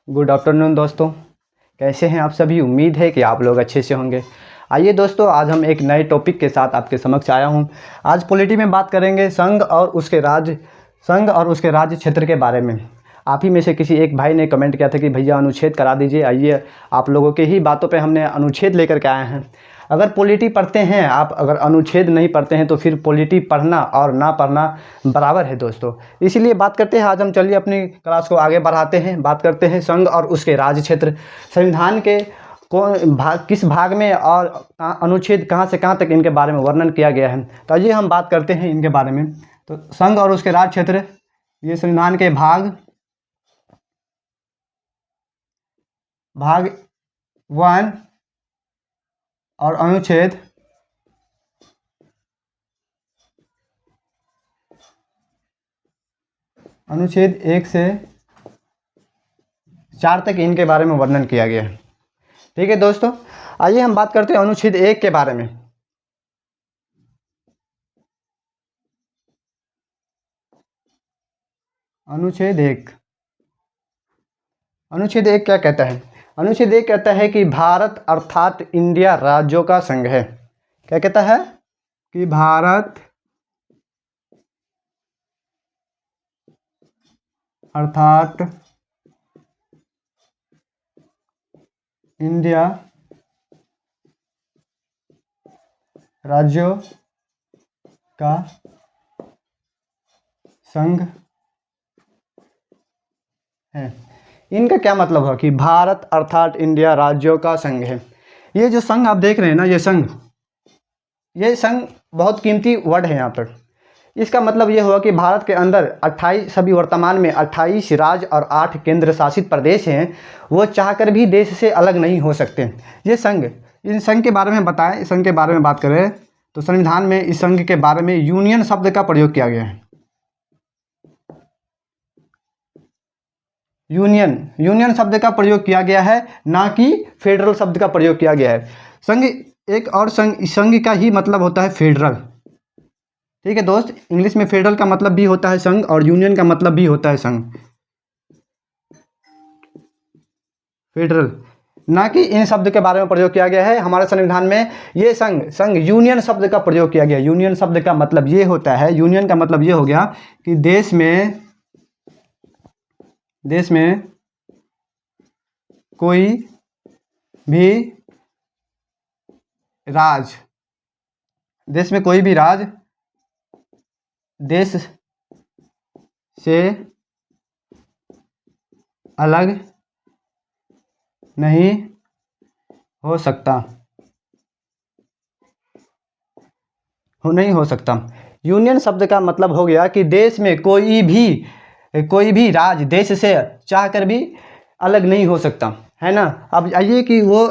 Good afternoon दोस्तों, कैसे हैं आप सभी। उम्मीद है कि आप लोग अच्छे से होंगे। आइए दोस्तों, आज हम एक नए टॉपिक के साथ आपके समक्ष आया हूं। आज पॉलिटी में बात करेंगे संघ और उसके राज्य क्षेत्र के बारे में। आप ही में से किसी एक भाई ने कमेंट किया था कि भैया अनुच्छेद करा दीजिए। आइए, आप लोगों के ही बातों पे हमने अनुच्छेद लेकर के आए हैं। अगर पॉलिटी पढ़ते हैं आप, अगर अनुच्छेद नहीं पढ़ते हैं तो फिर पॉलिटी पढ़ना और ना पढ़ना बराबर है दोस्तों। इसीलिए बात करते हैं आज हम। चलिए अपनी क्लास को आगे बढ़ाते हैं। बात करते हैं संघ और उसके राज्य क्षेत्र। संविधान के कौन भाग, किस भाग में और अनुच्छेद कहाँ से कहाँ तक इनके बारे में वर्णन किया गया है। तो आइए हम बात करते हैं इनके बारे में। तो संघ और उसके राज्य क्षेत्र, ये संविधान के भाग 1 और अनुच्छेद 1 से 4 तक इनके बारे में वर्णन किया गया है। ठीक है दोस्तों, आइए हम बात करते हैं अनुच्छेद 1 के बारे में। अनुच्छेद 1 क्या कहता है। अनुच्छेद 1 कहता है कि भारत अर्थात इंडिया राज्यों का संघ है। क्या कहता है कि भारत अर्थात इंडिया राज्यों का संघ है। इनका क्या मतलब है कि भारत अर्थात इंडिया राज्यों का संघ है। ये जो संघ आप देख रहे हैं ना, ये संघ बहुत कीमती वर्ड है यहाँ पर। इसका मतलब ये हुआ कि भारत के अंदर 28 सभी वर्तमान में 28 राज्य और 8 केंद्र शासित प्रदेश हैं। वो चाहकर भी देश से अलग नहीं हो सकते। ये संघ, इन संघ के बारे में बताएं। संघ के बारे में बात करें तो संविधान में इस संघ के बारे में यूनियन शब्द का प्रयोग किया गया है। यूनियन शब्द का प्रयोग किया गया है, ना कि फेडरल शब्द का प्रयोग किया गया है। संघ एक और संघ का ही मतलब होता है फेडरल। ठीक है दोस्त, इंग्लिश में फेडरल का मतलब भी होता है संघ और यूनियन का मतलब भी होता है संघ। फेडरल, ना कि इन शब्द के बारे में प्रयोग किया गया है हमारे संविधान में। ये संघ यूनियन शब्द का प्रयोग किया गया। यूनियन शब्द का मतलब ये होता है, यूनियन का मतलब ये हो गया कि देश में कोई भी राज्य देश से अलग नहीं हो सकता। यूनियन शब्द का मतलब हो गया कि देश में कोई भी राज्य देश से चाहकर भी अलग नहीं हो सकता, है ना। अब आइए कि वो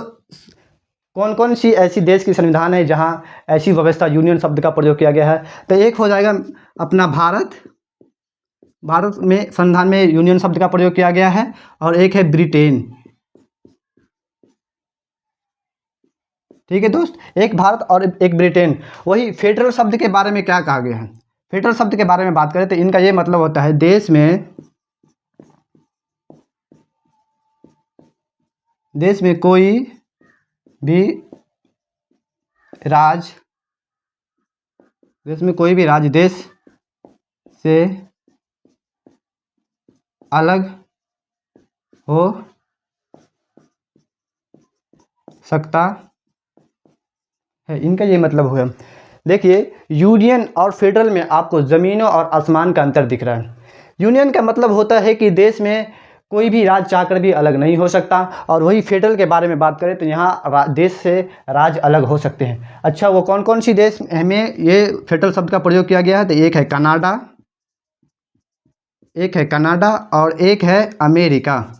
कौन कौन सी ऐसी देश की संविधान है जहां ऐसी व्यवस्था यूनियन शब्द का प्रयोग किया गया है। तो एक हो जाएगा अपना भारत में संविधान में यूनियन शब्द का प्रयोग किया गया है। और एक है ब्रिटेन। ठीक है दोस्त, एक भारत और एक ब्रिटेन। वही फेडरल शब्द के बारे में क्या कहा गया है। फेडरल शब्द के बारे में बात करें तो इनका ये मतलब होता है देश में कोई भी राज्य देश से अलग हो सकता है। इनका ये मतलब हुआ। देखिए, यूनियन और फेडरल में आपको ज़मीनों और आसमान का अंतर दिख रहा है। यूनियन का मतलब होता है कि देश में कोई भी राज्य चाहकर भी अलग नहीं हो सकता। और वही फेडरल के बारे में बात करें तो यहाँ देश से राज्य अलग हो सकते हैं। अच्छा, वो कौन कौन सी देश में ये फेडरल शब्द का प्रयोग किया गया है। तो एक है कनाडा और एक है अमेरिका।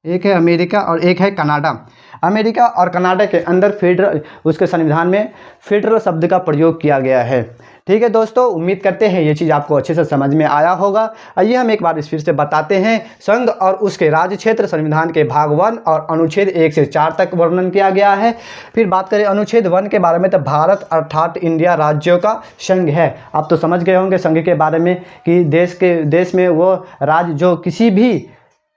एक है अमेरिका और एक है कनाडा। अमेरिका और कनाडा के अंदर उसके संविधान में फेडरल शब्द का प्रयोग किया गया है। ठीक है दोस्तों, उम्मीद करते हैं ये चीज़ आपको अच्छे से समझ में आया होगा। आइए हम एक बार इस फिर से बताते हैं। संघ और उसके राज्य क्षेत्र संविधान के भाग 1 और अनुच्छेद 1 से 4 तक वर्णन किया गया है। फिर बात करें अनुच्छेद 1 के बारे में, तो भारत अर्थात इंडिया राज्यों का संघ है। आप तो समझ गए होंगे संघ के बारे में कि देश में वो राज्य जो किसी भी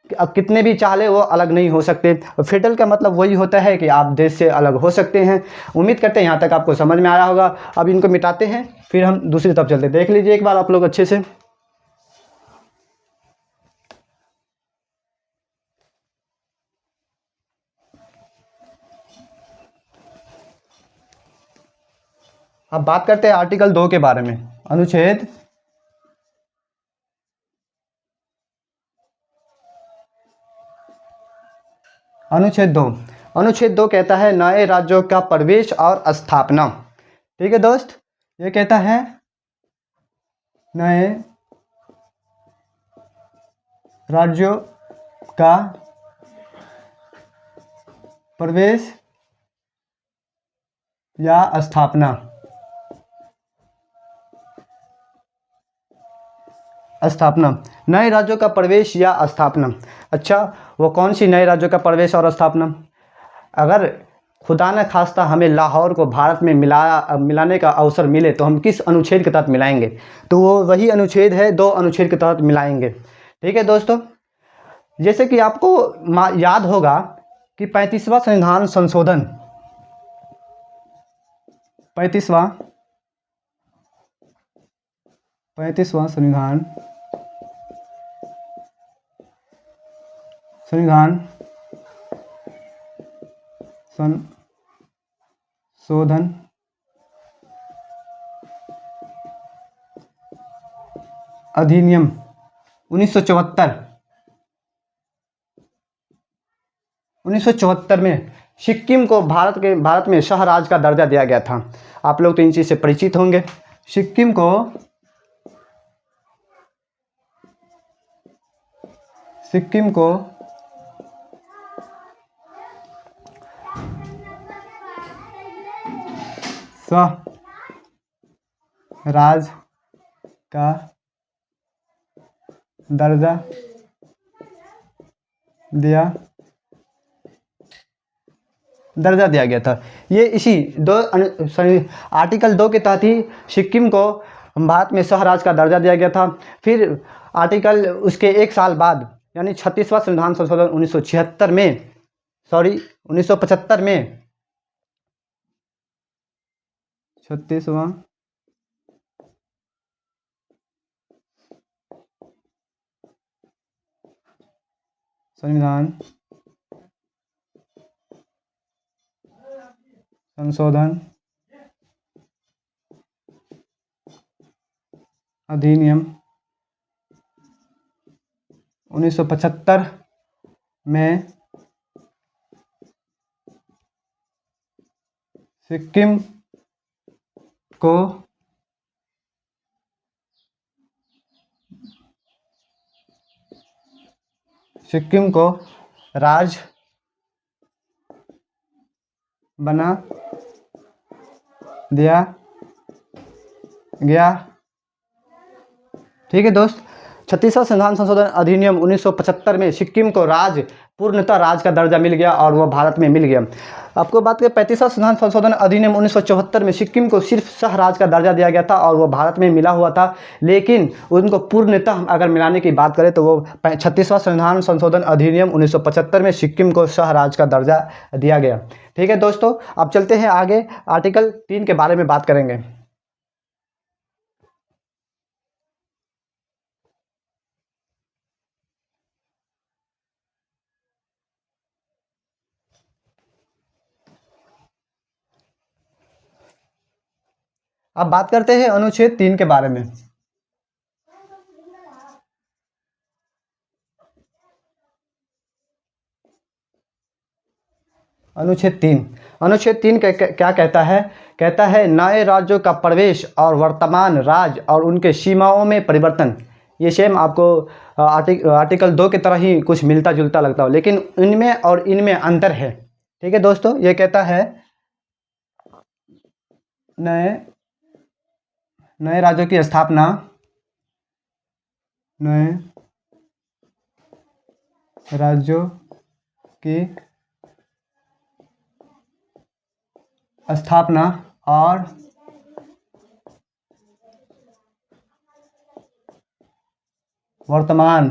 अब कितने भी चाहे वो अलग नहीं हो सकते। फेडरल का मतलब वही होता है कि आप देश से अलग हो सकते हैं। उम्मीद करते हैं यहाँ तक आपको समझ में आया होगा। अब इनको मिटाते हैं, फिर हम दूसरी तरफ चलते हैं। देख लीजिए एक बार आप लोग अच्छे से। अब बात करते हैं आर्टिकल 2 के बारे में। अनुच्छेद 2 कहता है नए राज्यों का प्रवेश और स्थापना। ठीक है दोस्त, ये कहता है नए राज्यों का प्रवेश या स्थापना। नए राज्यों का प्रवेश या स्थापना। अच्छा, वो कौन सी नए राज्यों का प्रवेश और स्थापना? अगर खुदा न खास्ता हमें लाहौर को भारत में मिलाने का अवसर मिले तो हम किस अनुच्छेद के तहत मिलाएंगे? तो वो वही अनुच्छेद है, 2 अनुच्छेद के तहत मिलाएंगे। ठीक है दोस्तों, जैसे कि आपको याद होगा कि 35वां संविधान संशोधन 35वां संविधान संशोधन अधिनियम 1974 में सिक्किम को भारत में सह राज्य का दर्जा दिया गया था। आप लोग तो इन चीज़ से परिचित होंगे। सिक्किम को सह राज्य का दर्जा दिया गया था। ये इसी आर्टिकल 2 के तहत ही सिक्किम को भारत में सह राज्य का दर्जा दिया गया था। फिर आर्टिकल उसके एक साल बाद यानी 36वां संविधान संशोधन 1975 में 36वां संविधान संशोधन अधिनियम 1975 में सिक्किम को राज्य बना दिया गया। ठीक है दोस्त, 36वां संविधान संशोधन अधिनियम 1975 में सिक्किम को पूर्णतः राज्य का दर्जा मिल गया और वह भारत में मिल गया। आपको बात करें 35वां संविधान संशोधन अधिनियम 1974 में सिक्किम को सिर्फ सह राज्य का दर्जा दिया गया था और वह भारत में मिला हुआ था, लेकिन उनको पूर्णतः अगर मिलाने की बात करें तो वो 36वां संविधान संशोधन अधिनियम 1975 में सिक्किम को सह राज्य का दर्जा दिया गया। ठीक है दोस्तों, अब चलते हैं आगे, आर्टिकल 3 के बारे में बात करेंगे। अब बात करते हैं अनुच्छेद 3 के बारे में। अनुच्छेद 3 क्या कहता है? कहता है नए राज्यों का प्रवेश और वर्तमान राज्य और उनके सीमाओं में परिवर्तन। ये सेम आपको आर्टिकल 2 की तरह ही कुछ मिलता जुलता लगता हो, लेकिन इनमें और इनमें अंतर है। ठीक है दोस्तों, ये कहता है नए नए राज्यों की स्थापना नए राज्यों की स्थापना और वर्तमान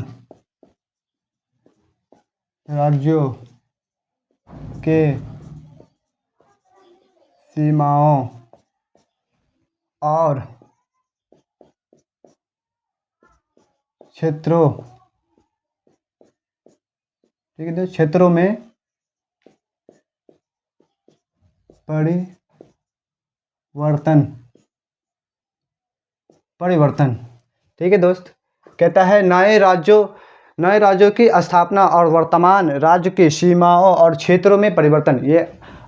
राज्यों के सीमाओं और क्षेत्रों, ठीक है, तो क्षेत्रों में परिवर्तन, ठीक है दोस्त। कहता है नए राज्यों की स्थापना और वर्तमान राज्य की सीमाओं और क्षेत्रों में परिवर्तन, ये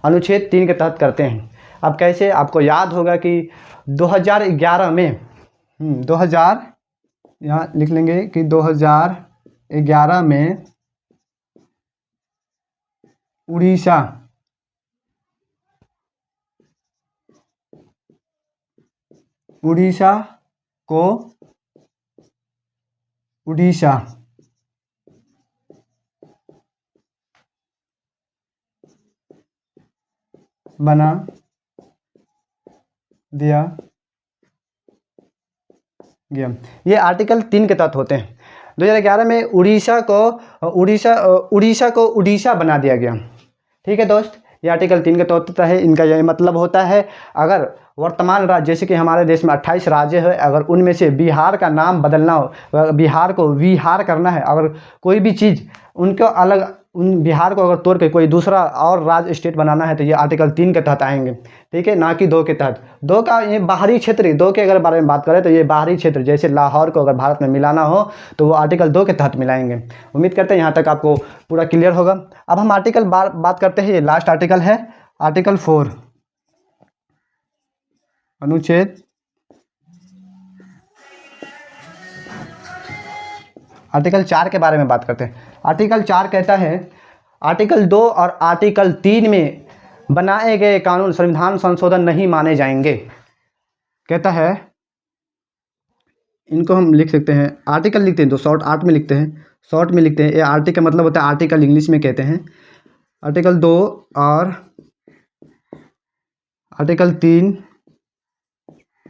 अनुच्छेद 3 के तहत करते हैं। अब कैसे, आपको याद होगा कि 2011 में 2000, यहाँ लिख लेंगे कि 2011 में उड़ीसा को उड़ीसा बना दिया गया। ये आर्टिकल 3 के तहत होते हैं। 2011 में उड़ीसा को उड़ीसा बना दिया गया, ठीक है दोस्त। ये आर्टिकल 3 के तहत होता है। इनका यह मतलब होता है, अगर वर्तमान राज्य, जैसे कि हमारे देश में 28 राज्य है, अगर उनमें से बिहार का नाम बदलना हो, बिहार को विहार करना है, अगर कोई भी चीज़ उनको अलग, उन बिहार को अगर तोड़ के कोई दूसरा और राज्य स्टेट बनाना है, तो ये आर्टिकल 3 के तहत आएंगे, ठीक है, ना कि 2 के तहत। 2 का ये बाहरी क्षेत्र, 2 के अगर बारे में बात करें तो ये बाहरी क्षेत्र, जैसे लाहौर को अगर भारत में मिलाना हो तो वो आर्टिकल 2 के तहत मिलाएंगे। उम्मीद करते हैं यहाँ तक आपको पूरा क्लियर होगा। अब हम आर्टिकल बात करते हैं, ये लास्ट आर्टिकल है, आर्टिकल 4, अनुच्छेद आर्टिकल 4 के बारे में बात करते हैं। आर्टिकल 4 कहता है, आर्टिकल 2 और आर्टिकल 3 में बनाए गए कानून संविधान संशोधन नहीं माने जाएंगे। कहता है, इनको हम लिख सकते हैं, आर्टिकल लिखते हैं तो शॉर्ट आर्ट में लिखते हैं, शॉर्ट में लिखते हैं। ये आर्टिकल मतलब होता है आर्टिकल, इंग्लिश में कहते हैं। आर्टिकल 2 और आर्टिकल 3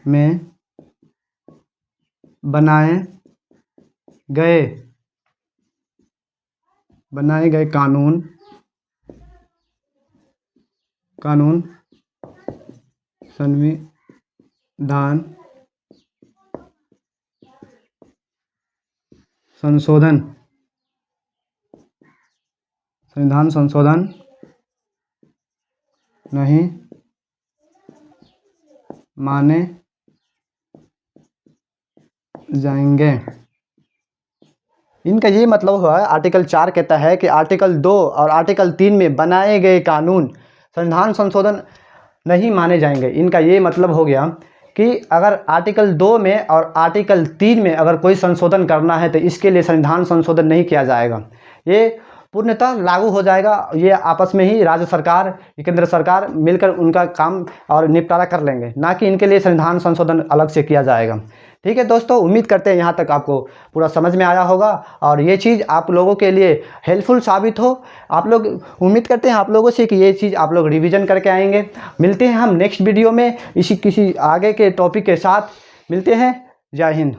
में बनाए गए कानून संविधान संशोधन नहीं माने जाएंगे। इनका ये मतलब हुआ है, आर्टिकल 4 कहता है कि आर्टिकल 2 और आर्टिकल 3 में बनाए गए कानून संविधान संशोधन नहीं माने जाएंगे। इनका ये मतलब हो गया कि अगर आर्टिकल 2 में और आर्टिकल 3 में अगर कोई संशोधन करना है तो इसके लिए संविधान संशोधन नहीं किया जाएगा, ये पूर्णतः लागू हो जाएगा। ये आपस में ही राज्य सरकार, केंद्र सरकार मिलकर उनका काम और निपटारा कर लेंगे, ना कि इनके लिए संविधान संशोधन अलग से किया जाएगा। ठीक है दोस्तों, उम्मीद करते हैं यहाँ तक आपको पूरा समझ में आया होगा और ये चीज़ आप लोगों के लिए हेल्पफुल साबित हो। आप लोग, उम्मीद करते हैं आप लोगों से कि ये चीज़ आप लोग रिवीजन करके आएंगे। मिलते हैं हम नेक्स्ट वीडियो में किसी आगे के टॉपिक के साथ। मिलते हैं। जय हिंद।